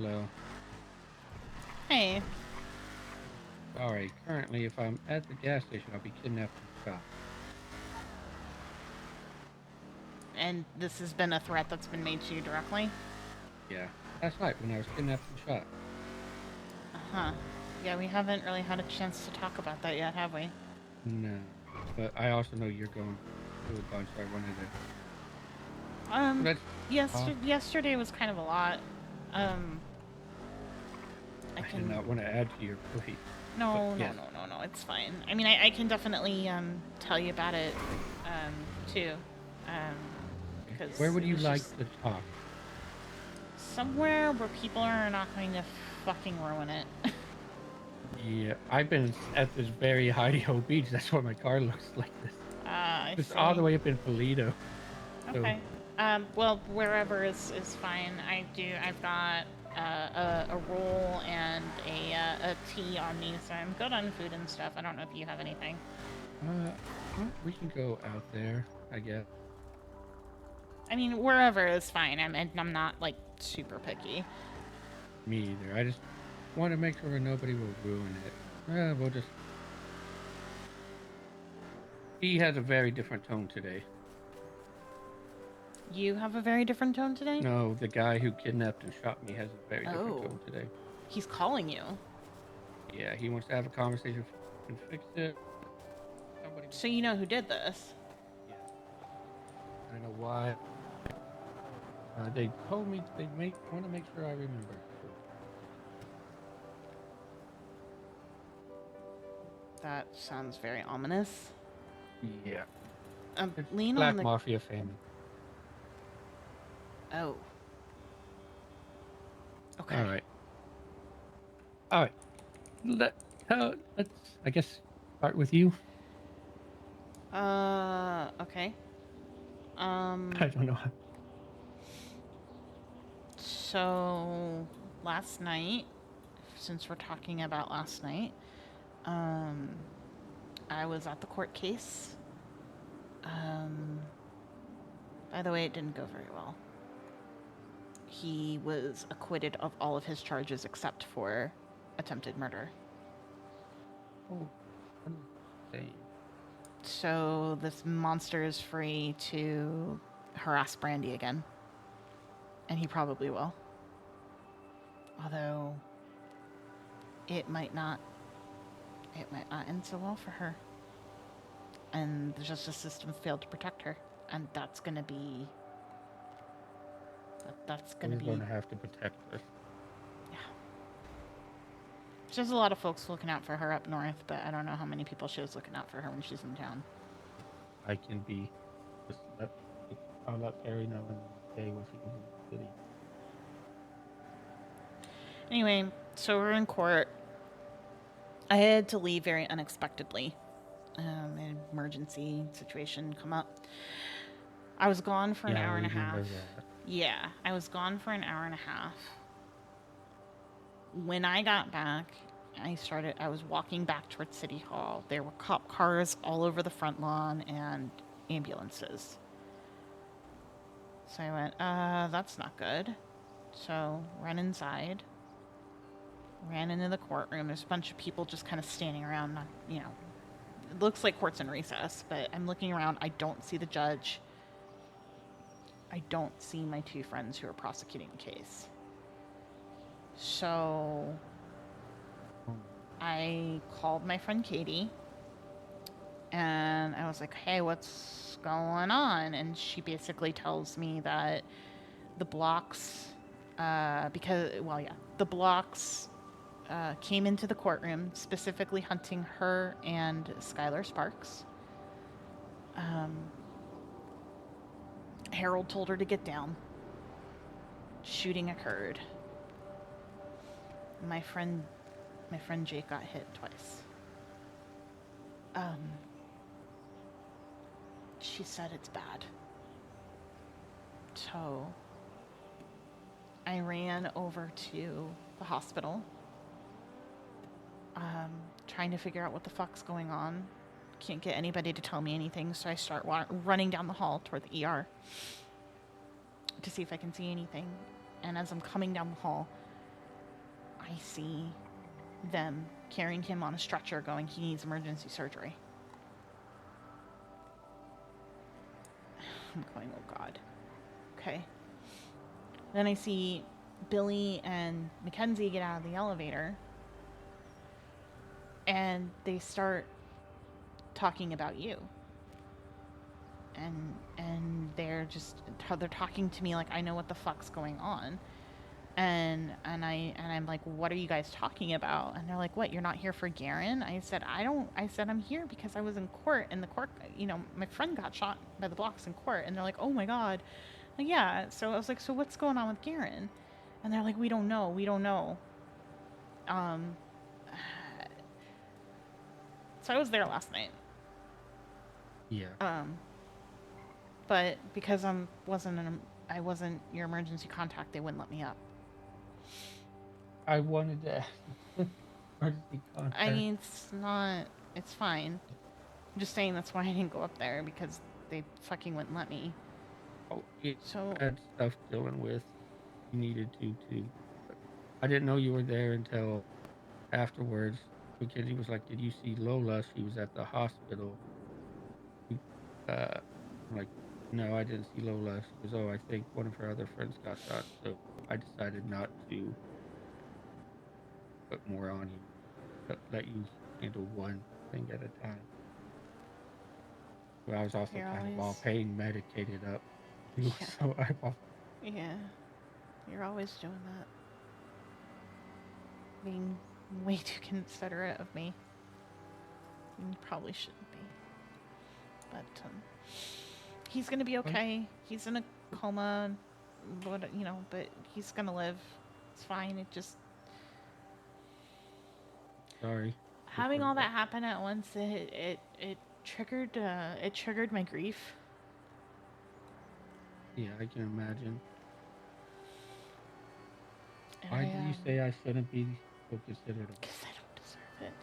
Hello. Hey, Sorry, currently if I'm at the gas station, I'll be kidnapped and shot. and this has been a threat that's been made to you directly? Yeah, last night when I was kidnapped and shot. Uh-huh. Yeah, we haven't really had a chance to talk about that yet, have we? No, but I also know you're going through a bunch, so I wanted to. Um, Let's talk. yesterday was kind of a lot. Um, I I did can... not want to add to your plate, but No, no, yes. no, no, no, it's fine. I mean, I can definitely, tell you about it, too. Um, Where because would it you was like just to talk? somewhere where people are not going to fucking ruin it. Yeah, I've been at this very high-ho beach. That's why my car looks like this. I It's all the see. way up in Polito. So Okay. Well, wherever is fine. I've got a roll and a tea on me, so I'm good on food and stuff. I don't know if you have anything. uh, well, we can go out there, I guess. I mean, wherever is fine. I'm not like super picky. Me either. I just want to make sure nobody will ruin it. We'll just. He has a very different tone today. You have a very different tone today. No, the guy who kidnapped and shot me has a very different Oh, tone today. he's calling you. Yeah, he wants to have a conversation and fix it. Somebody So before you me. know who did this? Yes. I don't know why. They told me they want to make sure I remember. That sounds very ominous. Yeah. It's Lean on Black the. Mafia family. Oh, All okay. right. All right. Let's, I guess, start with you. Okay. I don't know. So last night, since we're talking about last night, um, I was at the court case. Um, by the way, it didn't go very well. He was acquitted of all of his charges except for attempted murder. Oh, what is saying? So this monster is free to harass Brandy again. And he probably will. Although it might not end so well for her. And the justice system failed to protect her. And that's gonna be that's gonna We're going be to have to protect her. yeah. There's a lot of folks looking out for her up north, but I don't know how many people she was looking out for her when she's in town. I can be. Just let. I'll let Perry know in the day when she comes in the city. Anyway, so we're in court. I had to leave very unexpectedly. An emergency situation come up. I was gone for an Yeah, I hour and a half. remember that. Yeah, I was gone for an hour and a half. When I got back, I was walking back towards City Hall. There were cop cars all over the front lawn and ambulances. So I went, that's not good. So ran inside, ran into the courtroom. There's a bunch of people just kind of standing around, not, it looks like court's in recess, but I'm looking around. I don't see the judge. I don't see my two friends who are prosecuting the case. So Oh, no. I called my friend Katie and I was like, hey, what's going on? And she basically tells me that the blocks, the blocks came into the courtroom specifically hunting her and Skylar Sparks. Um, Harold told her to get down. Shooting occurred. My friend Jake got hit twice. She said it's bad. So I ran over to the hospital, trying to figure out what the fuck's going on. Can't get anybody to tell me anything, so I start running down the hall toward the ER to see if I can see anything. And as I'm coming down the hall, I see them carrying him on a stretcher going, he needs emergency surgery. I'm going, oh God. Okay. Then I see Billy and Mackenzie get out of the elevator and they start talking about you. And they're talking to me like I know what the fuck's going on. And I'm like, what are you guys talking about? And they're like, what, you're not here for Gerrin? I said, I'm here because I was in court, and the court, my friend got shot by the blocks in court. And they're like, oh my God. Like, yeah. So I was like, so what's going on with Gerrin? And they're like, we don't know. Um, so I was there last night. Yeah. But because I wasn't your emergency contact, they wouldn't let me up. I wanted to ask emergency contact. I mean, it's fine. I'm just saying that's why I didn't go up there, because they fucking wouldn't let me. Oh, it So had stuff dealing with. You needed to too. But I didn't know you were there until afterwards. Mackenzie was like, "Did you see Lola? She was at the hospital." I'm like, "No, I didn't see Lola." She goes, "Oh, I think one of her other friends got shot." So I decided not to put more on you. But let you handle one thing at a time. Well, I was also you're kind of all always pain medicated up too, yeah, so yeah, you're always doing that, being way too considerate of me. You probably shouldn't be, but he's gonna be okay. He's in a coma, but but he's gonna live. It's fine. It just sorry. having all that happen at once. It triggered my grief. Yeah, I can imagine. And Why did you say I shouldn't be so considerate of because I don't deserve it. Yes,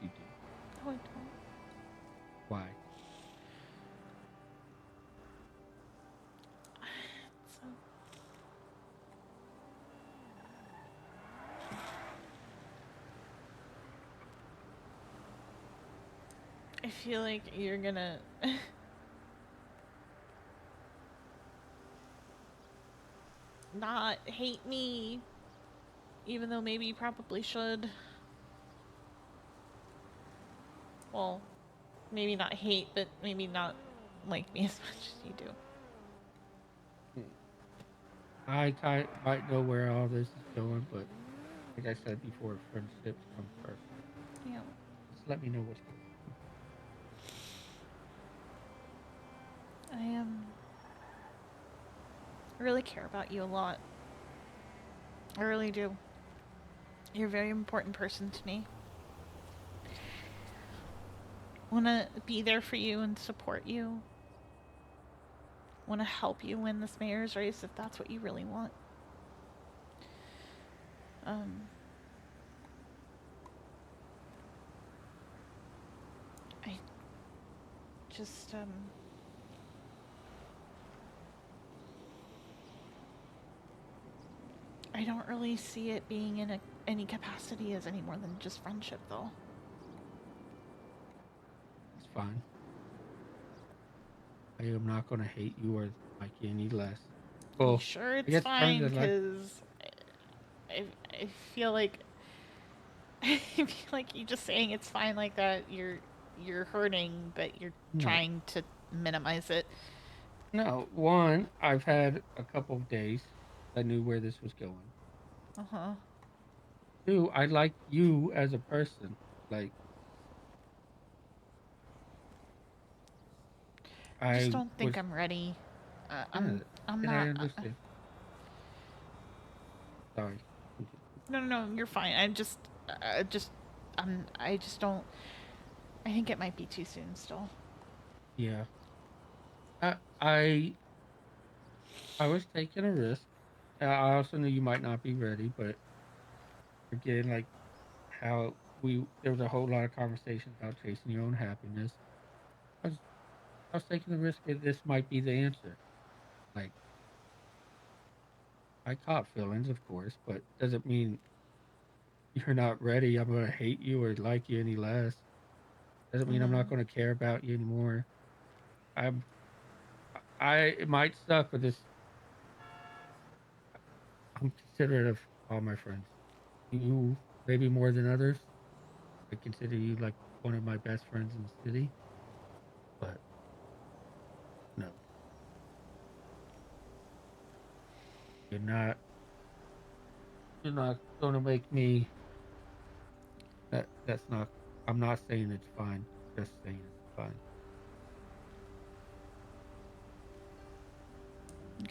you do? No, I don't. Why? So I feel like you're gonna not hate me, even though maybe you probably should. Well, maybe not hate, but maybe not like me as much as you do. I might know where all this is going, but like I said before, friendships come first. Yeah. Just let me know what's going I really care about you a lot. I really do. You're a very important person to me. Want to be there for you and support you. Want to help you win this mayor's race if that's what you really want. I just I don't really see it being in any capacity as any more than just friendship, though. It's fine. I am not going to hate you or like you any less. Are you Well, sure I it's guess friends fine? are like, Because I feel like I feel like you just saying it's fine like that. You're hurting, but you're no, trying to minimize it. no. One, I've had a couple of days. I knew where this was going. Uh huh. Two, I like you as a person. Like, I just I don't think was, I'm ready. yeah, I'm and I not. understand. Sorry. No. You're fine. I just don't. I think it might be too soon still. Yeah. I, I, I was taking a risk. I also knew you might not be ready, but again, like how there was a whole lot of conversation about chasing your own happiness. I was, I was taking the risk that this might be the answer. Like, I caught feelings, of course, but doesn't mean you're not ready, I'm gonna hate you or like you any less. Doesn't mean I'm not Mm-hmm. gonna care about you anymore. I'm I it might suck, but this I'm considerate of all my friends. You maybe more than others. I consider you like one of my best friends in the city, but no, you're not. You're not gonna make me. That's not. I'm not saying it's fine. Just saying it's fine.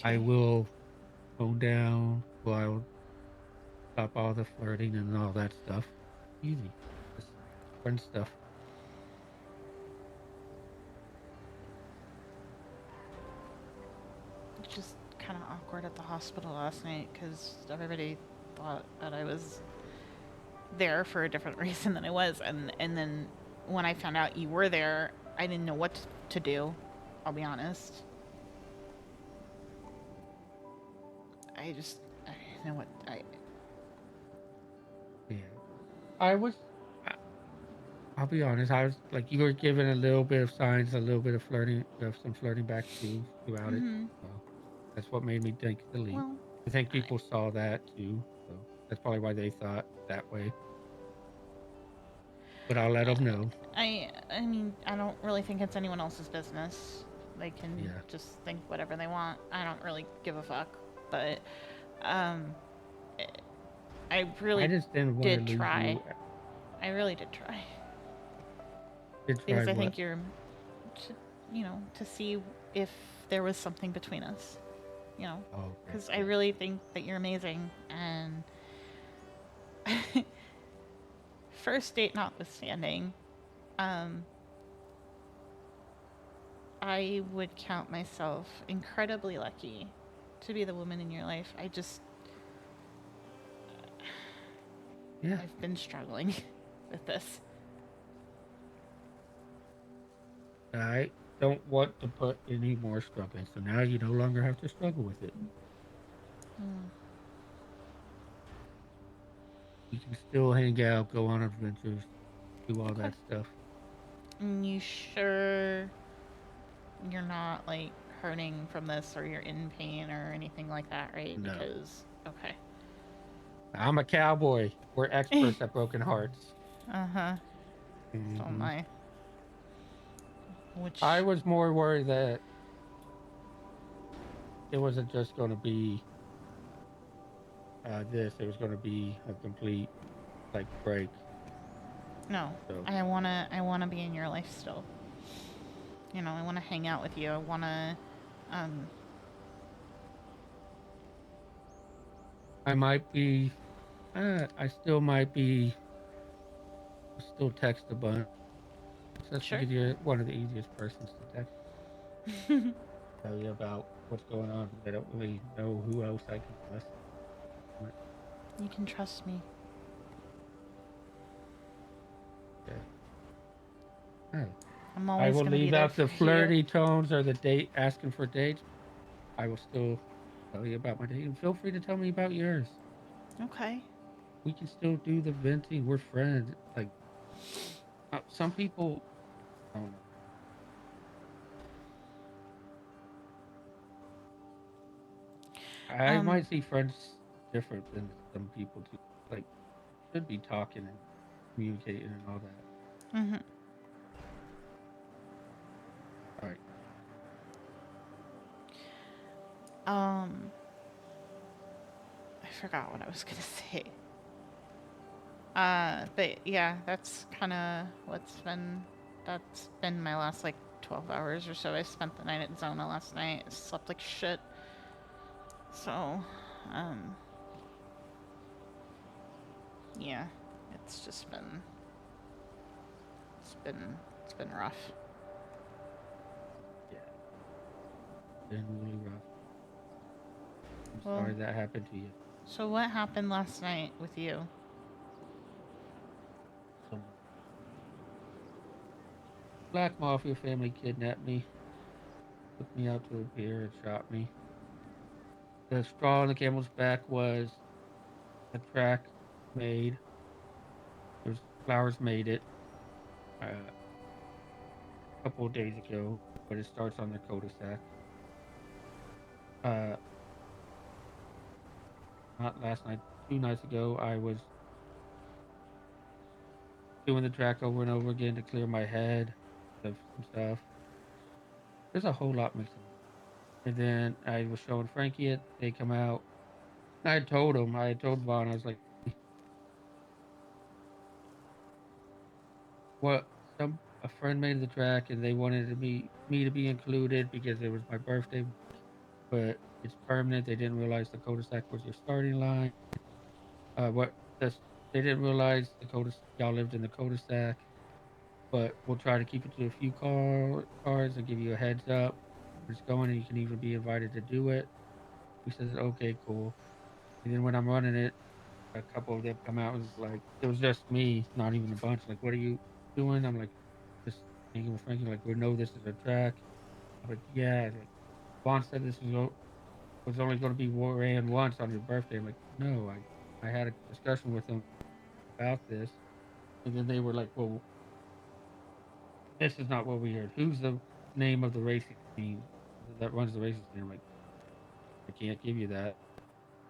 I Okay. will tone down. Well, I will stop all the flirting and all that stuff. Easy. Just friend stuff. It's just kind of awkward at the hospital last night because everybody thought that I was there for a different reason than I was, and then when I found out you were there, I didn't know what to do. I'll be honest. I didn't know what I. Yeah. I was. I- I'll be honest. I was like you were giving a little bit of signs, a little bit of flirting, of some flirting back too throughout it. Mm-hmm. So that's what made me think to leave. Well, I think I, people saw that too. So that's probably why they thought that way. But I'll let them know. I mean, I don't really think it's anyone else's business. They can Yeah. just think whatever they want. I don't really give a fuck. But um, I I really just didn't want to did lose try. you. I really did try Did try because I what? think you're, to see if there was something between us. You know, Oh, okay. because I Yeah. really think that you're amazing. And first date notwithstanding, um, I would count myself incredibly lucky to be the woman in your life. Yeah. I've been struggling with this. I don't want to put any more struggling. So now you no longer have to struggle with it. Mm, You can still hang out, go on adventures, do all okay. that stuff. And you sure you're not like hurting from this or you're in pain or anything like that, right? No. Because, okay. I'm a cowboy. We're experts at broken hearts. Uh huh. So am Hmm. I. I Which, was more worried that it wasn't just going to be this. It was going to be a complete like break. no. So I wanna be in your life still. I wanna hang out with you. I wanna, um, I might be. I still might be. Still text a bunch. Just sure. because you're one of the easiest persons to text. You Tell you about what's going on because I don't really know who else I can trust. can trust me. Yeah. Hey, I'm I always will gonna be leave there out the for you. flirty tones or the date asking for dates. I will still tell you about my date and feel free to tell me about yours. Okay. We can still do the venting. We're friends. Like some people, I don't know. I Um, might see friends different than some people too. Like should be talking and communicating and all that. mhm. All right. Um, I forgot what I was gonna say. But yeah, that's been my last like 12 hours or so. I spent the night at Zona last night. Slept like shit. So, um, yeah, it's just it's been, it's been rough. Yeah. Been really rough. I'm Well, sorry that happened to you. so what happened last night with you? Some Black Mafia family kidnapped me, took me out to a pier and shot me. The straw on the camel's back was a track made. Flowers made it a couple of days ago, but it starts on the cul-de-sac. Uh, Not last night, 2 nights ago, I was doing the track over and over again to clear my head of some stuff. There's a whole lot mixing up. And then I was showing Frankie it. They come out. I had told Vaughn, I was like, what? A friend made the track and they wanted me to be included because it was my birthday week, but it's permanent. They didn't realize the cul-de-sac was your starting line. What that's They didn't realize the cul y'all lived in the cul-de-sac, but we'll try to keep it to a few cars and give you a heads up where it's going, and you can even be invited to do it. We said, okay, cool. And then when I'm running it, a couple of them come out and like, it was just me, not even a bunch. Like, what are you doing? I'm like, just hanging with Frankie. Like, we know this is a track. I'm like, yeah. Like, Vaughn said was only going to be ran once on your birthday. I'm like, no, I had a discussion with them about this. And then they were like, well, this is not what we heard. Who's the name of the racing team that runs the racing team? I'm like, I can't give you that.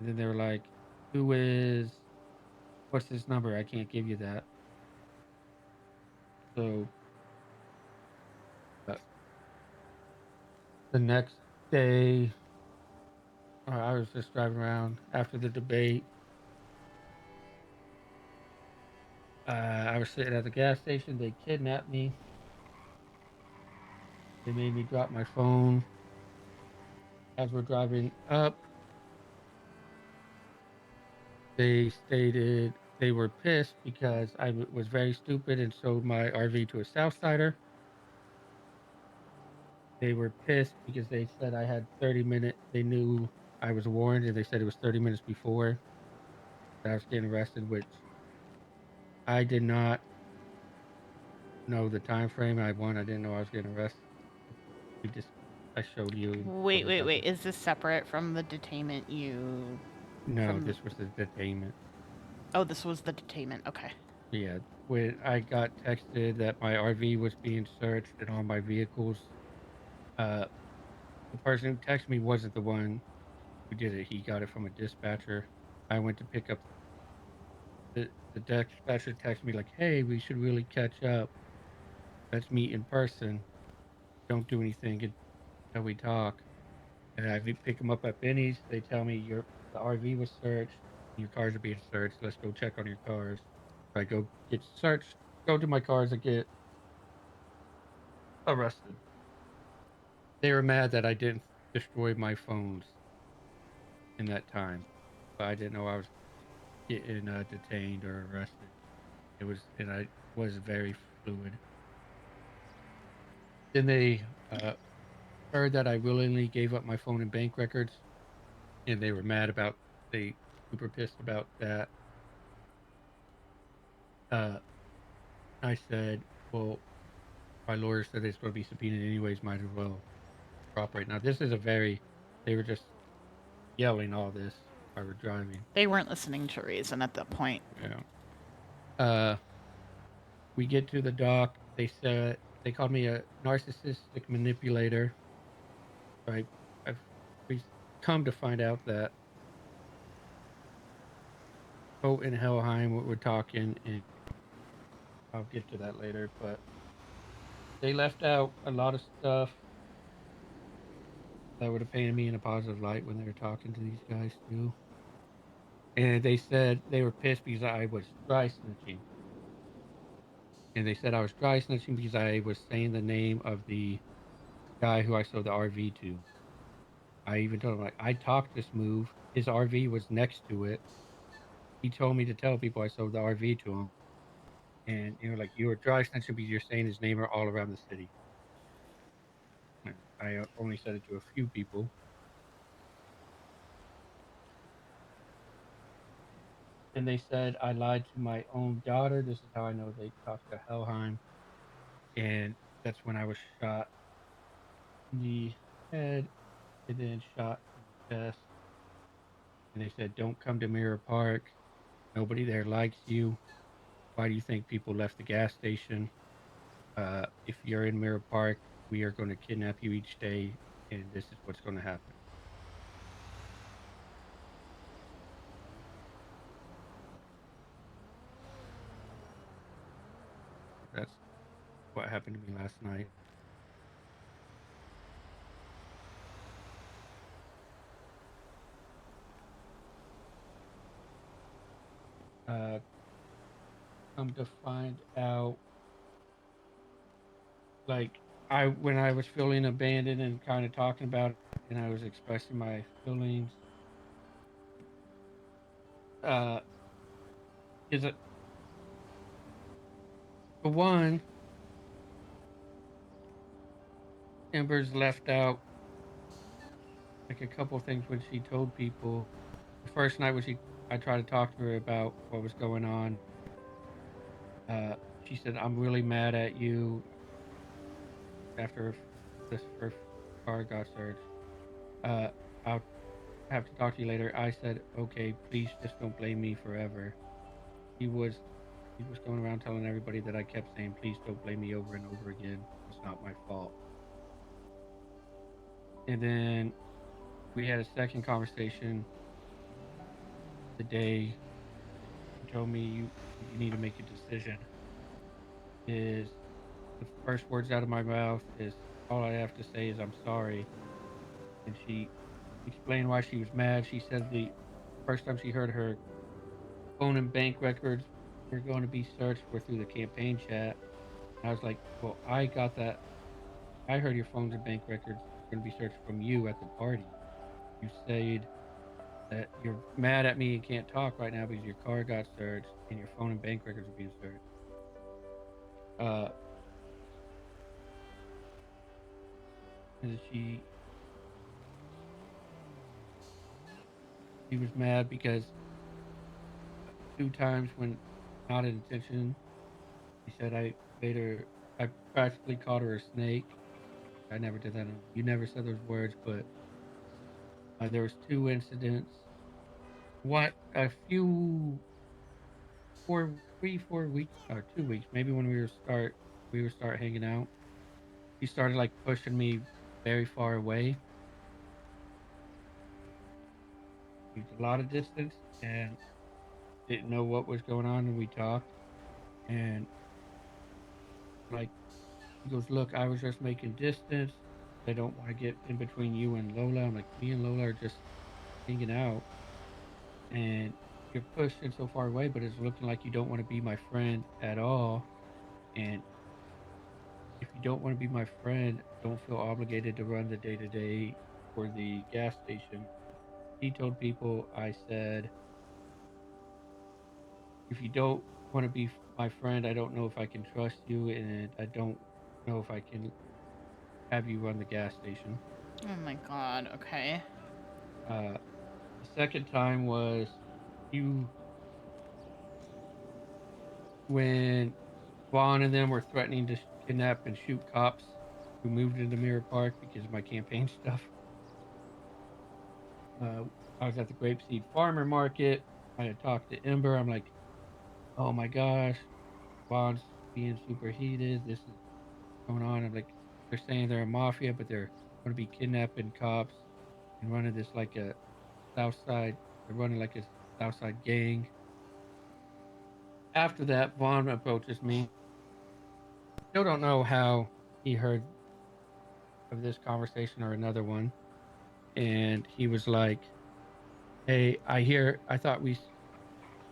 And then they were like, what's this number? I can't give you that. So uh, the next day, I was just driving around after the debate. I was sitting at the gas station. They kidnapped me. They made me drop my phone as we're driving up. They stated they were pissed because was very stupid and sold my RV to a Southsider. They were pissed because they said I had 30 minutes. They knew I was warned, and they said it was 30 minutes before that I was getting arrested, which I did not know the time frame. I didn't know I was getting arrested. We just I showed you what Wait, was wait, wait. happening. Is this separate from the detainment you No, from the this was the detainment. Oh, this was the detainment. Okay. Yeah, when I got texted that my RV was being searched and all my vehicles, uh, the person who texted me wasn't the one who did it. He got it from a dispatcher. I went to pick up the dispatcher texted me like, "Hey, we should really catch up. Let's meet in person. Don't do anything until we talk." And pick them up at Benny's. They tell me the RV was searched. Your cars are being searched. Let's go check on your cars. I go get searched. Go to my cars and get arrested. They were mad that I didn't destroy my phones in that time, but I didn't know I was getting detained or arrested. And I was very fluid. Then they heard that I willingly gave up my phone and bank records, and they were mad about. They super pissed about that. Uh, I said, "Well, my lawyer said it's going to be subpoenaed anyways. Might as well cooperate." Now, this is a very. They were just yelling all this while we're driving. They weren't listening to reason at that point. Yeah. Uh, we get to the dock. They said they called me a narcissistic manipulator. Right. I've we come to find out that Hope and Helheim were talking, and I'll get to that later. But they left out a lot of stuff that would have painted me in a positive light when they were talking to these guys too. And they said they were pissed because I was dry snitching. And they said I was dry snitching because I was saying the name of the guy who I sold the RV to. I even told him like I talked this move. His RV was next to it. He told me to tell people I sold the RV to him. And like you were dry snitching because you're saying his name all around the city. And I only said it to a few people. And they said I lied to my own daughter. This is how I know they talked to Helheim. And that's when I was shot in the head and then shot in the chest. And they said, don't come to Mirror Park. Nobody there likes you. Why do you think people left the gas station? If you're in Mirror Park, we are going to kidnap you each day, and this is what's going to happen. That's what happened to me last night. Uh, Come to find out, like, when I was feeling abandoned and kind of talking about it, and I was expressing my feelings, uh, is it for one, Ember's left out like a couple things when she told people. The first night when I tried to talk to her about what was going on. She said, "I'm really mad at you after this first car got searched. Uh, I'll have to talk to you later." I said, "Okay, please just don't blame me forever." He was he was going around telling everybody that I kept saying, "Please don't blame me," over and over again. It's not my fault. And then we had a second conversation the day he told me, you need to make a decision. Is the first words out of my mouth is, all I have to say is I'm sorry. And she explained why she was mad. She said the first time she heard her phone and bank records were going to be searched were through the campaign chat. And I was like, well, I got that. I heard your phones and bank records were going to be searched from you at the party. You said that you're mad at me and can't talk right now because your car got searched and your phone and bank records are being searched. Uh, and she was mad because two times when not intention, she said I practically called her a snake. I never did that. You never said those words, but there was two incidents. What a few 4 weeks or 2 weeks, maybe when we were start hanging out. He started like pushing me very far away. He was a lot of distance and didn't know what was going on, and we talked. And like he goes, "Look, I was just making distance. I don't want to get in between you and Lola." I'm like, "Me and Lola are just hanging out, and you're pushing so far away, but it's looking like you don't want to be my friend at all. And if you don't want to be my friend, don't feel obligated to run the day to day for the gas station." He told people, I said, "If you don't want to be my friend, I don't know if I can trust you, and I don't know if I can have you run the gas station." Oh my god, okay. Uh, the second time was you when Vaughn and them were threatening to kidnap and shoot cops who moved into Mirror Park because of my campaign stuff. Uh, I was at the Grapeseed Farmer Market. I had talked to Ember. I'm like, "Oh my gosh, Vaughn's being super heated. This is going on." I'm like, "They're saying they're a mafia, but they're going to be kidnapping cops and running this like a South Side. They're running like a South Side gang." After that, Vaughn approaches me. Still don't know how he heard of this conversation or another one. And he was like, "Hey, I thought we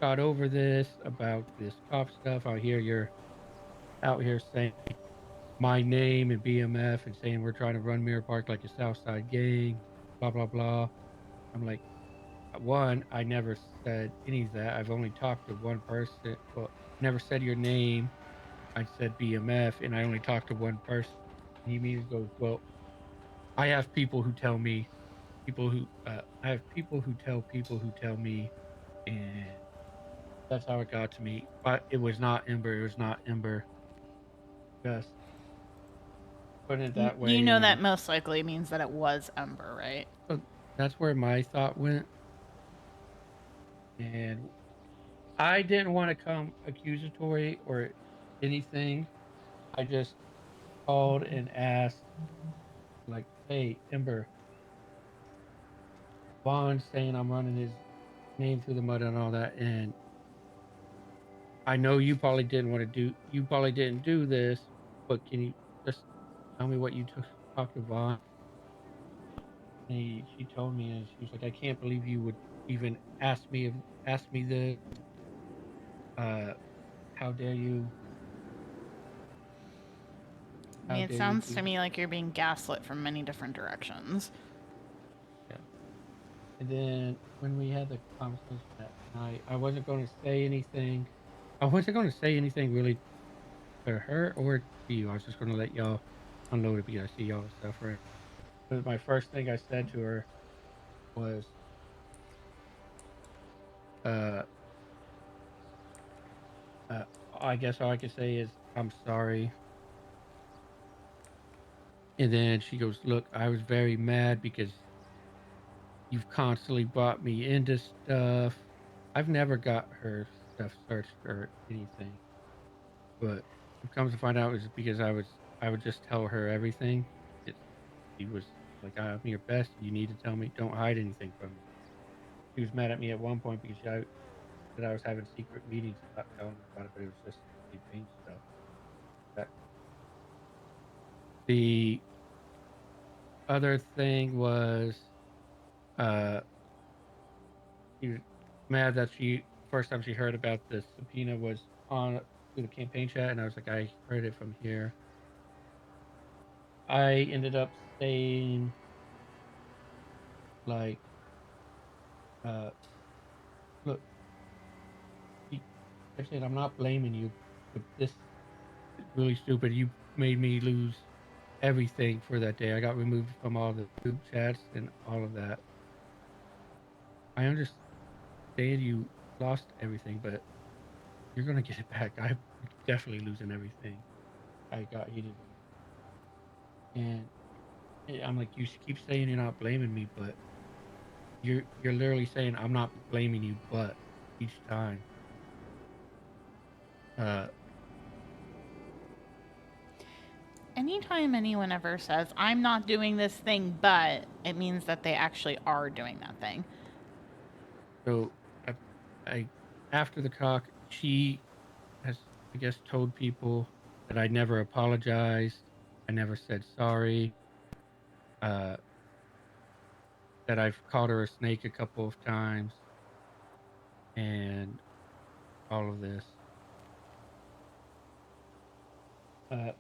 got over this about this cop stuff. I hear you're out here saying my name and BMF and saying we're trying to run Mirror Park like a South Side gang, blah, blah, blah." I'm like, one, I never said any of that. I've only talked to one person. Well, I never said your name. I said BMF, and I only talked to one person. He immediately goes, "Well, I have people who tell me, I have people who tell me," and that's how it got to me. But it was not Ember. It was not Ember. Just putting it that You way. know And that most likely means that it was Ember, right? so that's where my thought went. And I didn't want to come accusatory or anything. I just called and asked, like, "Hey, Ember, Vaughn's saying I'm running his name through the mud and all that, and I know you probably didn't do this, but can you just tell me what you talked to Vaughn?" And she told me, and she was like, "I can't believe you would even ask me this. Uh, how dare you? I How mean, it dare you sounds to do?" me like you're being gaslit from many different directions. Yeah. And then when we had the conversation that night, I wasn't going to say anything. I wasn't going to say anything really to her or to you. I was just going to let y'all unload it because I see y'all suffering. But my first thing I said to her was, uh, uh, I guess all I can say is, "I'm sorry." And then she goes, "Look, I was very mad because you've constantly brought me into stuff." I've never got her stuff searched or anything, but it comes to find out is because I would just tell her everything. It's She was like, "I'm your best. You need to tell me. Don't hide anything from me." She was mad at me at one point because I said I was having secret meetings about telling her about it, but it was just campaign stuff. That the other thing was, uh, she was mad that she first time she heard about the subpoena was on through the campaign chat, and I was like, "I heard it from here." I ended up saying, like, uh, "Look," she kept saying, "I'm not blaming you, but this is really stupid. You made me lose everything for that day. I got removed from all the group chats and all of that. I understand you lost everything, but you're gonna get it back. I'm definitely losing everything." I got heated with her, and I'm like, "You keep saying you're not blaming me, but you're literally saying I'm not blaming you, but each time." Uh, Anytime anyone ever says, I'm not doing this thing, but it means that they actually are doing that thing. so I, I after the talk, she has, I guess, told people that I never apologized. I never said sorry. Uh, that I've called her a snake a couple of times, and all of this. Uh,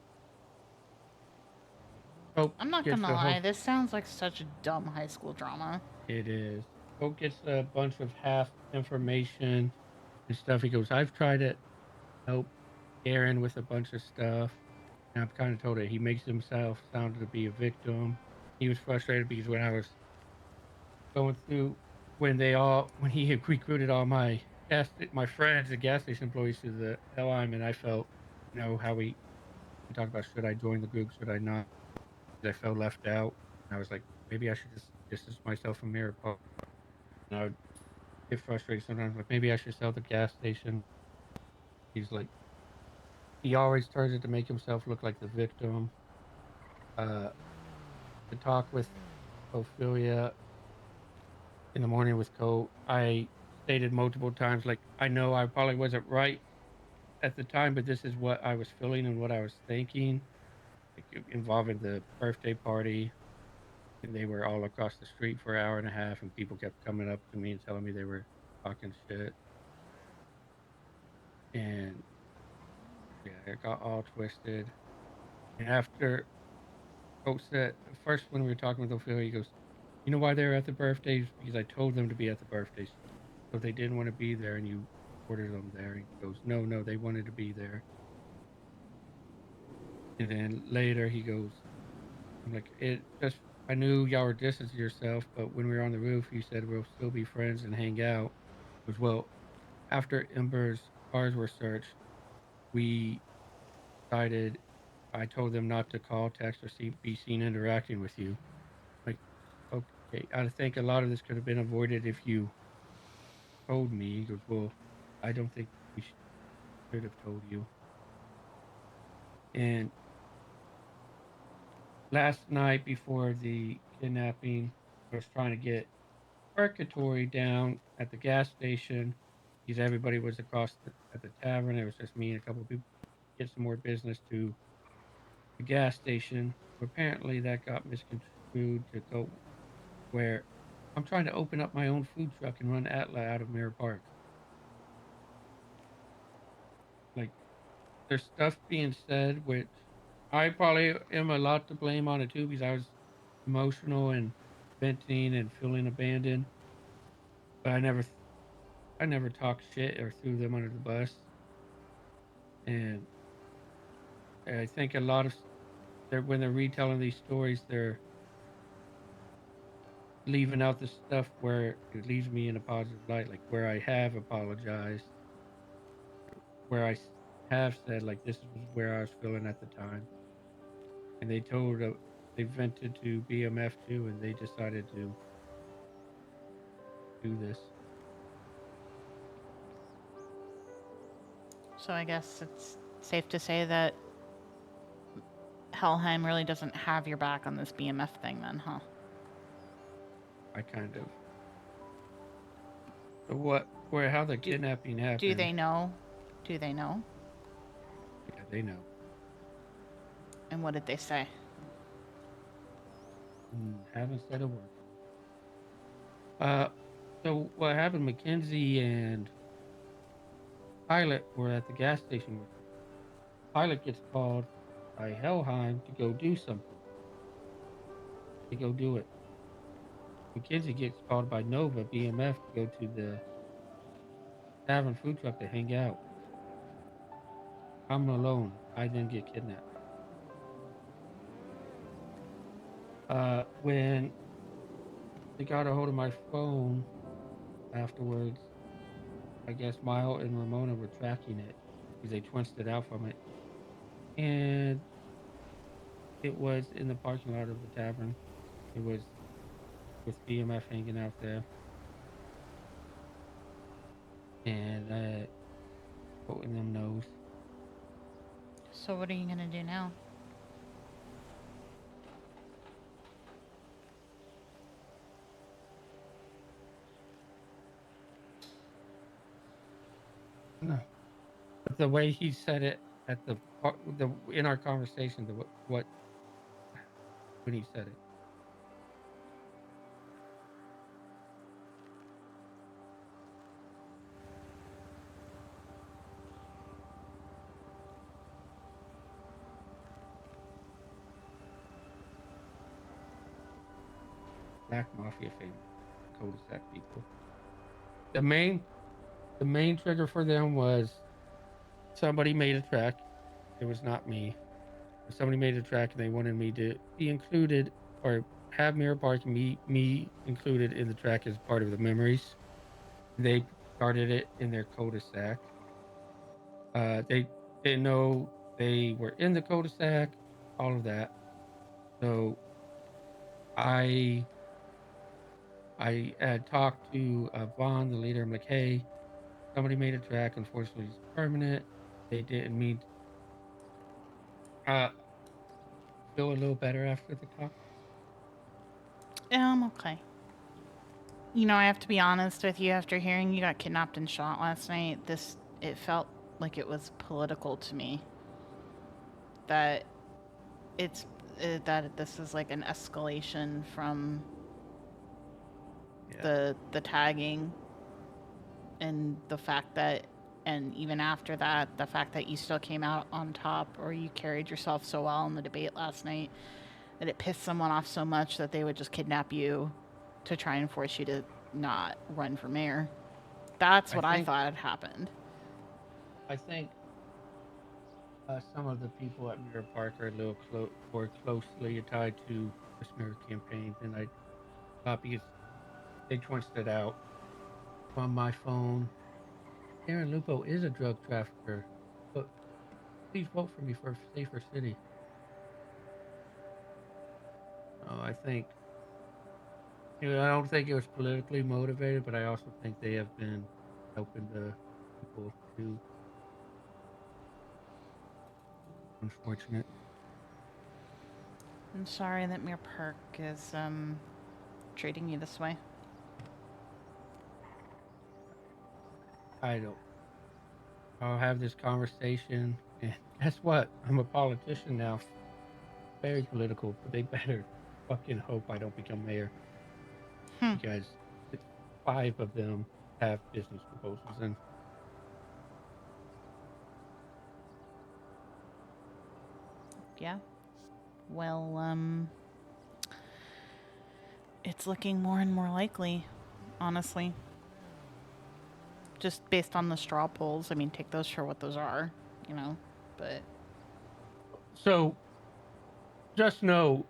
Hope I'm not gets gonna a lie, whole. this sounds like such a dumb high school drama. It is. Hope gets a bunch of half information and stuff. He goes, "I've tried to help Aaron with a bunch of stuff." And I've kind of told it. He makes himself sound to be a victim. He was frustrated because when I was going through, when he had recruited all my friends, the gas station employees to the LIM, and I felt, how we talked about, should I join the group, should I not? I felt left out. And I was like, maybe I should just distance myself from Miracle. And I would get frustrated sometimes, like, maybe I should sell the gas station. He's like, he always tries it to make himself look like the victim. Uh, to talk with Ophelia in the morning with Cole, I stated multiple times, like, I know I probably wasn't right at the time, but this is what I was feeling and what I was thinking, like, involving the birthday party. And they were all across the street for an hour and a half, and people kept coming up to me and telling me they were talking shit. And yeah, it got all twisted. And after Coach said, first when we were talking with Ophelia, he goes, "You know why they were at the birthdays? Because I told them to be at the birthdays. So they didn't want to be there, and you ordered them there." And he goes, "No, no, they wanted to be there." And then later he goes, "I'm like, it just, I knew y'all were distancing yourself, but when we were on the roof, you said we'll still be friends and hang out." He goes, "Well, after Ember's cars were searched, we decided, I told them not to call, text, or be seen interacting with you." Like, okay, I think a lot of this could have been avoided if you told me. He goes, "Well, I don't think we should have told you. And last night before the kidnapping, I was trying to get purgatory down at the gas station because everybody was at the tavern. It was just me and a couple of people get some more business to the gas station. Apparently, that got misconstrued to go where I'm trying to open up my own food truck and run Atla out of Mirror Park. Like, there's stuff being said, which I probably am a lot to blame on it too, because I was emotional and venting and feeling abandoned. But I never talked shit or threw them under the bus. And I think a lot of when they're retelling these stories, they're leaving out the stuff where it leaves me in a positive light, like where I have apologized, where have said like this was where I was feeling at the time, and they vented to BMF too, and they decided to do this. So I guess it's safe to say that Helheim really doesn't have your back on this BMF thing, then, huh? I kind of where how the Do kidnapping do happened. they know? Do they know? Yeah, they know. And what did they say? Haven't said a word. Uh, so what happened? Mackenzie and Pilot were at the gas station with me. Pilot gets called by Helheim to go do something. They go do it. Mackenzie gets called by Nova BMF to go to the tavern food truck to hang out. I'm alone. I then get kidnapped. When they got a hold of my phone afterwards, I guess Mile and Ramona were tracking it because they twinched it out from it. And it was in the parking lot of the tavern. It was with BMF hanging out there. And quoting them knows. So what are you gonna do now? No. But the way he said it at the in our conversation, what when he said it, Black Mafia family, cul-de-sac people. The main the main trigger for them was somebody made a track. It was not me. Somebody made a track and they wanted me to be included or have Mirror Park and me included in the track as part of the memories. They started it in their cul-de-sac. They didn't know they were in the cul-de-sac, all of that. So I I had talked to Vaughn, the leader. I'm like, hey, somebody made a track. Unfortunately, it's permanent. They didn't mean. Uh, feel a little better after the talk. Okay. You know, I have to be honest with you. After hearing you got kidnapped and shot last night, it felt like it was political to me. That it's that this is like an escalation from Yeah, the tagging and the fact that, and even after that, the fact that you still came out on top, or you carried yourself so well in the debate last night that it pissed someone off so much that they would just kidnap you to try and force you to not run for mayor. That's I what I think thought had happened. I think some of the people at Mirror Park are a little more closely tied to the smear campaign than I thought because they twinched it out from my phone. Aaron Lupo is a drug trafficker, but please vote for me for a safer city. I think I don't think it was politically motivated, but I also think they have been helping to. people do. Unfortunate. I'm sorry that Mere Park is treating you this way. I don't. I'll have this conversation, and guess what? I'm a politician now. Very political, but they better fucking hope I don't become mayor Hmm. because it's 5 of them have business proposals in. Yeah. Well, it's looking more and more likely, honestly. Just based on the straw polls. I mean, take those for what those are, you know. But So just know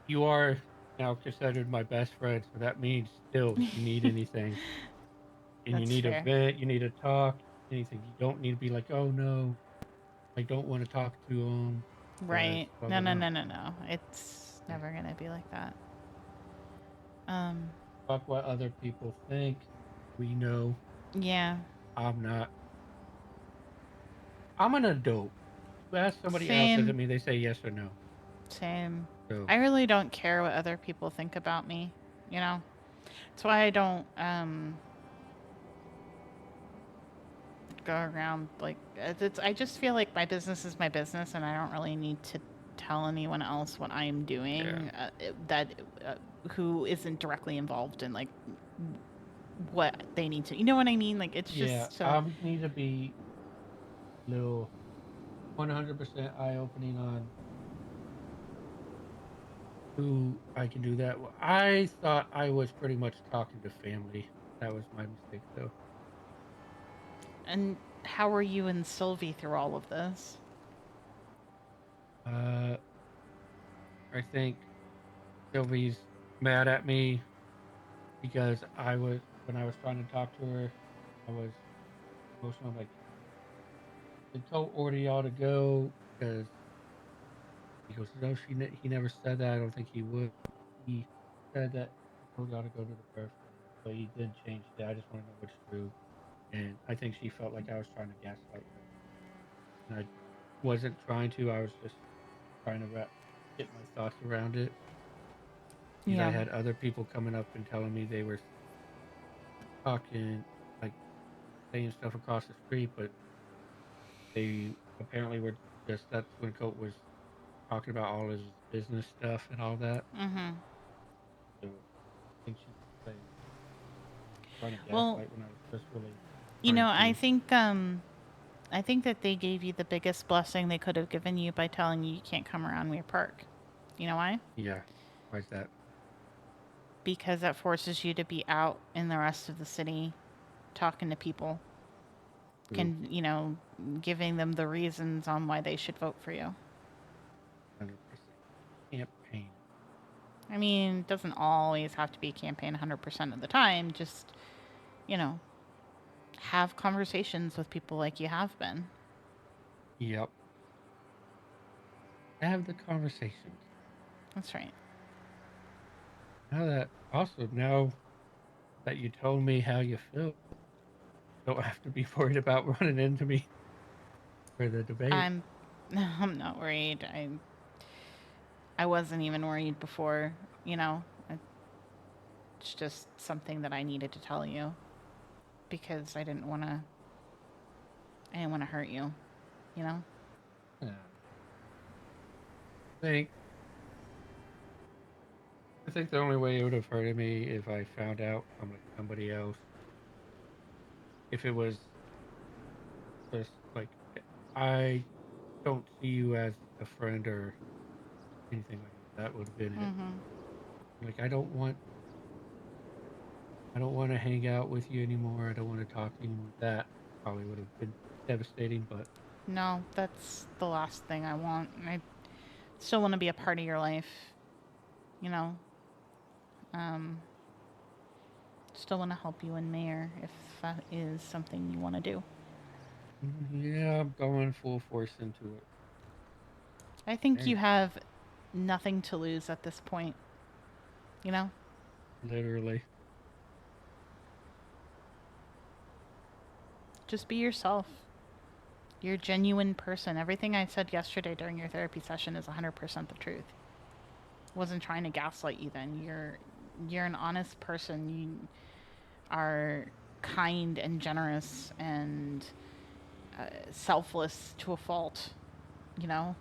you are now considered my best friend. So that means still, if you need anything and you that's need a fair. vent, you need to talk, anything, you don't need to be like, oh no, I don't want to talk to him because Right. blah No, blah no, blah. no, no, no. It's Yeah. never going to be like that. Um, Fuck what other people think. We know yeah. I'm not. I'm an adult. You ask somebody else, Same. doesn't mean they say yes or no. Same. So I really don't care what other people think about me, you know? That's why I don't go around like I just feel like my business is my business and I don't really need to tell anyone else what I am yeah, doing that uh, who isn't directly involved in like what they need to. You know what I mean? Like it's yeah. just I need to be little 100% eye opening on who I can do that. I thought I was pretty much talking to family. That was my mistake, though. and how are you and Sylvie through all of this? Uh, I think Sylvie's mad at me because when I was trying to talk to her, I was emotional. I'm like, I told Orty all to go because he goes, no, he never said that. I don't think he would. He said that he told y'all to go to the birthday, but he did change that. I just want to know what's true. And I think she felt like I was trying to gaslight her. And I wasn't trying to. I was just trying to get my thoughts around it. Because I Yeah. had other people coming up and telling me they were talking, like saying stuff across the street, but they apparently were just that Twin Coat was talking about all his business stuff and all that. Mhm. So I think she was saying trying to Well, gaslight when I was just really you trying know, to. I think that they gave you the biggest blessing they could have given you by telling you you can't come around Weir Park. You know why? Yeah, why is that? Because that forces you to be out in the rest of the city talking to people, True, giving them the reasons on why they should vote for you. 100% campaign. I mean, it doesn't always have to be a campaign 100% of the time. Just, you know, have conversations with people like you have been. Yep, have the conversations. That's right. Now that you told me how you feel, don't have to be worried about running into me for the debate. I'm I'm not worried. I wasn't even worried before, you know. It's just something that I needed to tell you because I didn't want to hurt you, you know? Yeah. I think I think the only way it would have hurted me if I found out I'm with somebody else. If it was just like I don't see you as a friend or anything like that. That would have been it. Mhm. Like I don't want to hang out with you anymore. I don't want to talk to you anymore. That probably would have been devastating, but No, that's the last thing I want. I still want to be a part of your life, you know. Um Still want to help you in mayor if that is something you want to do. yeah, I'm going full force into it. I think you Dang, have nothing to lose at this point, you know? literally. Just be yourself. You're a genuine person. Everything I said yesterday during your therapy session is 100% the truth. Wasn't trying to gaslight you then. You're an honest person. You are kind and generous and selfless to a fault, you know?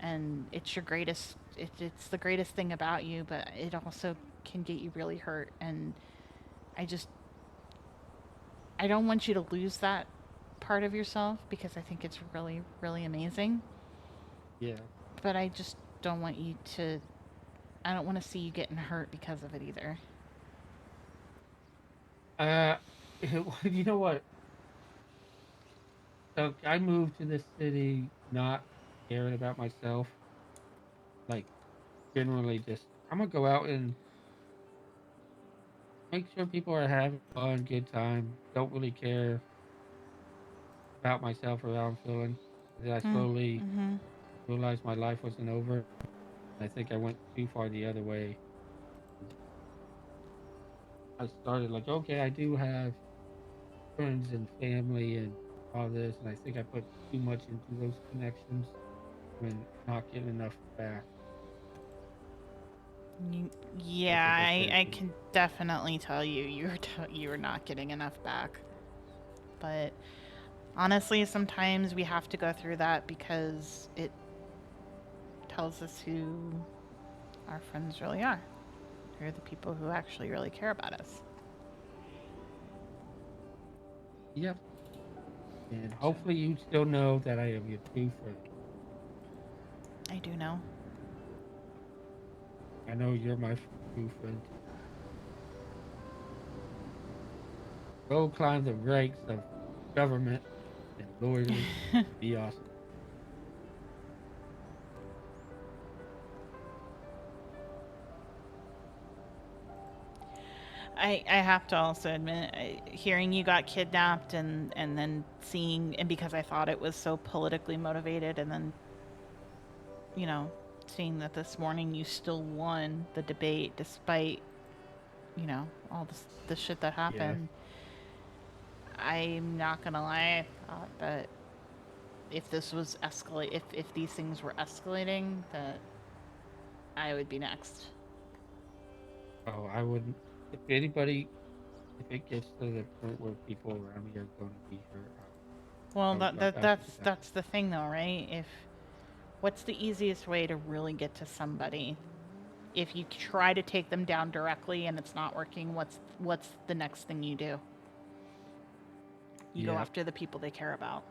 And it's your greatest it's the greatest thing about you, but it also can get you really hurt. And I just I don't want you to lose that part of yourself because I think it's really, really amazing. Yeah. But I just don't want you to. I don't want to see you getting hurt because of it either. Uh, you know what? So I moved to this city not caring about myself. Like generally, just I'm gonna go out and make sure people are having fun, good time. Don't really care about myself or how I'm feeling. And then I slowly Mm-hmm. realized my life wasn't over. I think I went too far the other way. I started like, okay, I do have friends and family and all this, and I think I put too much into those connections when not getting enough back. You, I yeah, think I I started. can definitely tell you you're not getting enough back. But honestly, sometimes we have to go through that because it tells us who our friends really are. Who are the people who actually really care about us. Yep. And So hopefully you still know that I am your true friend. I do know. I know you're my true friend. Go climb the ranks of government and lawyers. Be awesome. I have to also admit, hearing you got kidnapped and then seeing, and because I thought it was so politically motivated, and then, you know, seeing that this morning you still won the debate despite, all the shit that Yeah. happened. I'm not gonna lie, I thought that if this was if these things were escalating, that I would be next. Oh, I wouldn't. If anybody, if it gets to the point where people around me are going to be hurt, Well, I would drop out to the back. that's the thing though, right? If what's the easiest way to really get to somebody? If you try to take them down directly and it's not working, what's the next thing you do? You go Yeah. after the people they care about.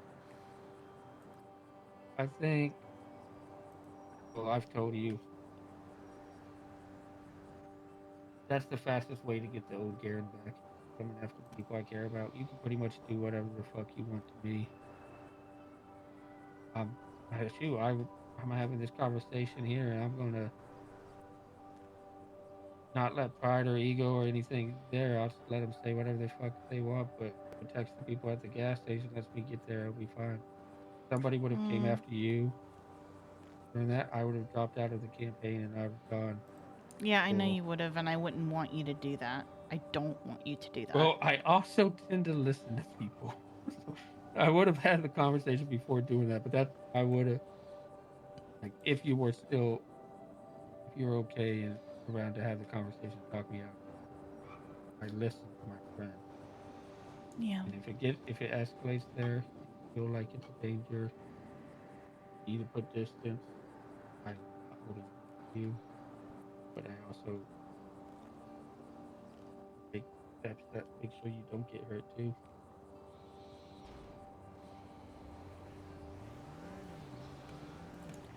I think, well, I've told you that's the fastest way to get the old Garen back. Coming after people I care about. You can pretty much do whatever the fuck you want to me. Um, shoot, I'm having this conversation here, and I'm gonna not let pride or ego or anything there. I'll just let them say whatever the fuck they want, but protect the people at the gas station lets me get there. It'll be fine. Somebody would have came Mm. after you during that. I would have dropped out of the campaign and I would have gone Yeah, I know full. you would have, and I wouldn't want you to do that. I don't want you to do that. Well, I also tend to listen to people. So I would have had the conversation before doing that, but that I would have like if you were still if you were okay and around to have the conversation, talk me out. I listen to my friend, Yeah. and if it escalates there, if you feel like it's a danger, you either put distance. I'm not holding it against you, but I also take steps that make sure you don't get hurt too.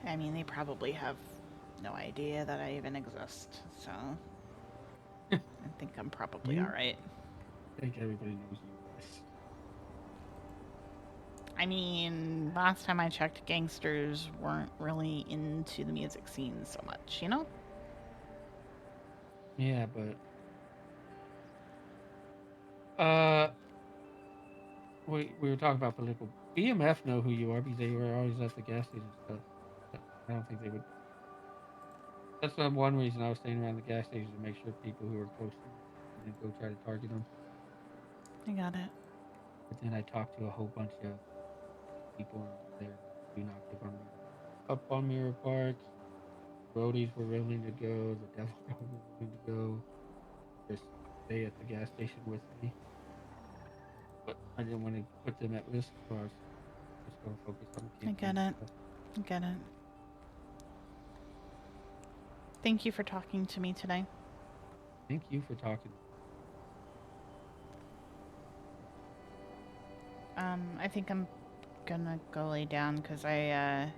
I mean, they probably have no idea that I even exist, so I think I'm probably all You right. think everybody knows you exist. I mean, last time I checked, gangsters weren't really into the music scene so much, you know? Yeah, but uh, we were talking about political. BMF know who you are because they were always at the gas station stuff. I don't think they would. That's one reason I was staying around the gas station to make sure people who were close to me didn't go try to target them. I got it. But then I talked to a whole bunch of people, and they're like, "Do not give up on Mirror Park." Roadies were willing to go. The Devil Dog was willing to go. Just stay at the gas station with me, but I didn't want to put them at risk, so I was just going to focus on the I get campaign it. stuff. I get it. Thank you for talking to me today. Thank you for talking. I think I'm gonna go lay down because I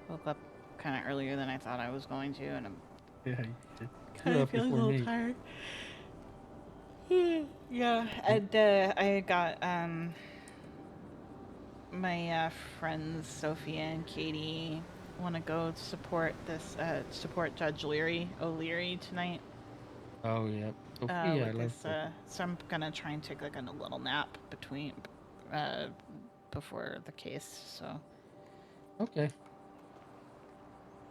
woke up kind of earlier than I thought I was going to, and I'm Yeah, you did. kind You're of up feeling a before little me. tired. Yeah, Oh, and I got my friends Sophia and Katie want to go support support Judge O'Leary tonight. oh yeah. Sophia, I With love this, Sophia. so I'm gonna try and take like a little nap between before the case. So Okay.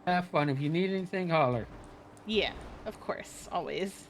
Have fun. If you need anything, holler. yeah, of course, always.